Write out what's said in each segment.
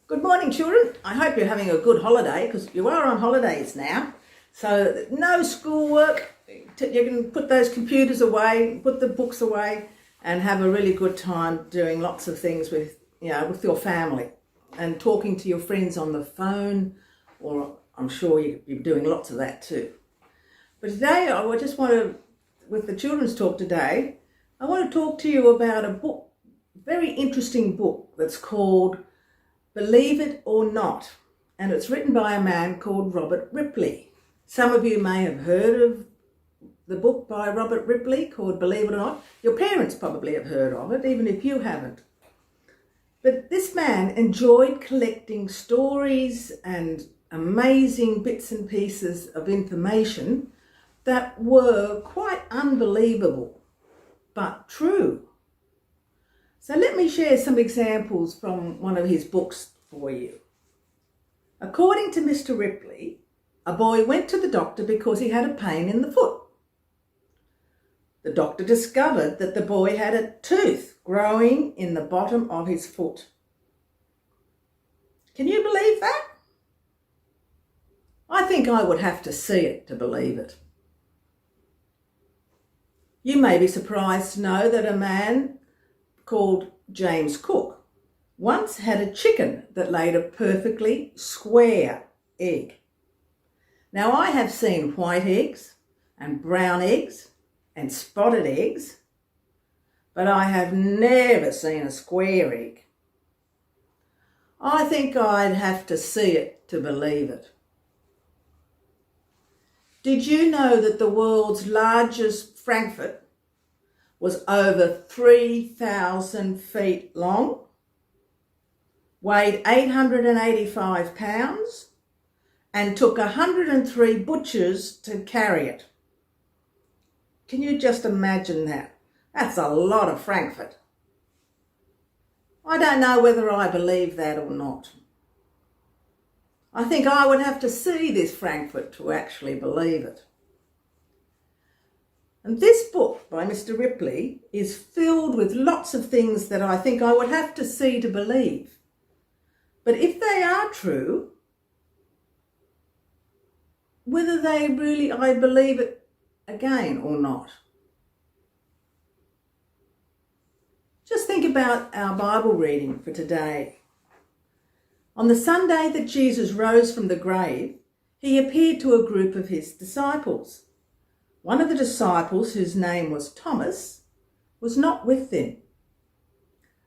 Good morning, children. I hope you're having a good holiday because you are on holidays now. So no schoolwork. You can put those computers away, put the books away, and have a really good time doing lots of things with your family and talking to your friends on the phone, or I'm sure you're doing lots of that too. But today with the children's talk today, I want to talk to you about a book, very interesting book that's called Believe It or Not, and it's written by a man called Robert Ripley. Some of you may have heard of the book by Robert Ripley called Believe It or Not. Your parents probably have heard of it, even if you haven't. But this man enjoyed collecting stories and amazing bits and pieces of information that were quite unbelievable, but true. So let me share some examples from one of his books for you. According to Mr. Ripley, a boy went to the doctor because he had a pain in the foot. The doctor discovered that the boy had a tooth growing in the bottom of his foot. Can you believe that? I think I would have to see it to believe it. You may be surprised to know that a man called James Cook once had a chicken that laid a perfectly square egg. Now, I have seen white eggs and brown eggs and spotted eggs, but I have never seen a square egg. I think I'd have to see it to believe it. Did you know that the world's largest Frankfurt was over 3,000 feet long, weighed 885 pounds, and took 103 butchers to carry it? Can you just imagine that? That's a lot of Frankfurt. I don't know whether I believe that or not. I think I would have to see this Frankfurt to actually believe it. And this book by Mr. Ripley is filled with lots of things that I think I would have to see to believe. But if they are true, whether I believe it again or not. Just think about our Bible reading for today. On the Sunday that Jesus rose from the grave, he appeared to a group of his disciples. One of the disciples, whose name was Thomas, was not with them.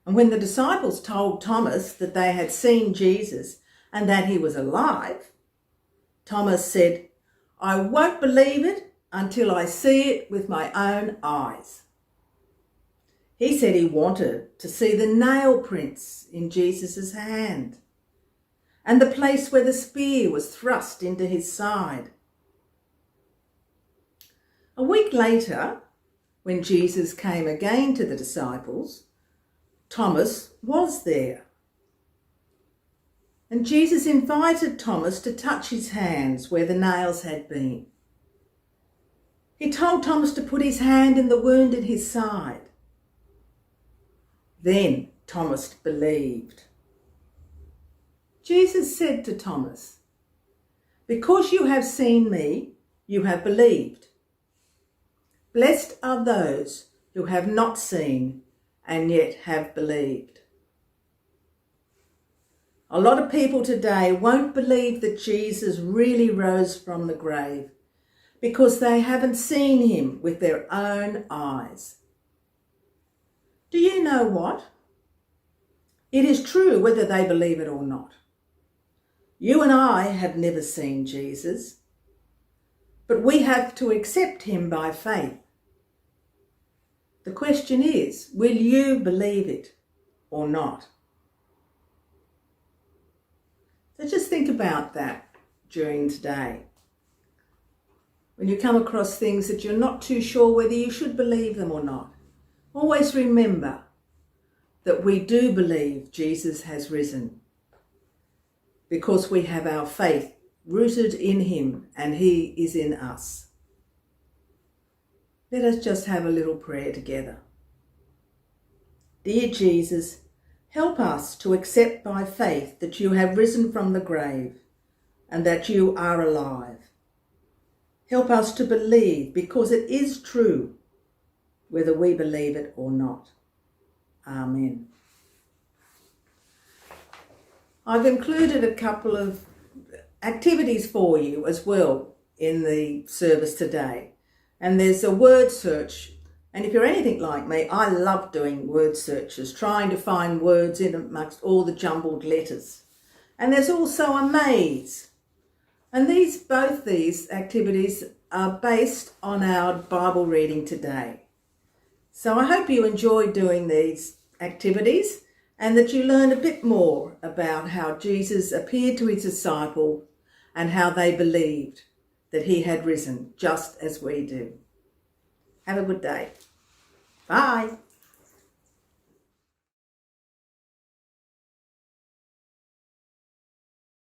And when the disciples told Thomas that they had seen Jesus and that he was alive, Thomas said, "I won't believe it until I see it with my own eyes." He said he wanted to see the nail prints in Jesus' hand and the place where the spear was thrust into his side. A week later, when Jesus came again to the disciples, Thomas was there. And Jesus invited Thomas to touch his hands where the nails had been. He told Thomas to put his hand in the wound in his side. Then Thomas believed. Jesus said to Thomas, "Because you have seen me, you have believed. Blessed are those who have not seen and yet have believed." A lot of people today won't believe that Jesus really rose from the grave because they haven't seen him with their own eyes. Do you know what? It is true whether they believe it or not. You and I have never seen Jesus, but we have to accept him by faith. The question is, will you believe it or not? So just think about that during today. When you come across things that you're not too sure whether you should believe them or not, always remember that we do believe Jesus has risen because we have our faith rooted in him and he is in us. Let us just have a little prayer together. Dear Jesus, Help us to accept by faith that you have risen from the grave and that you are alive. Help us to believe because it is true, whether we believe it or not. Amen. I've included a couple of activities for you as well in the service today. And there's a word search. And if you're anything like me, I love doing word searches, trying to find words in amongst all the jumbled letters. And there's also a maze. And both these activities are based on our Bible reading today. So I hope you enjoy doing these activities and that you learn a bit more about how Jesus appeared to his disciple and how they believed that he had risen just as we do. Have a good day. Bye.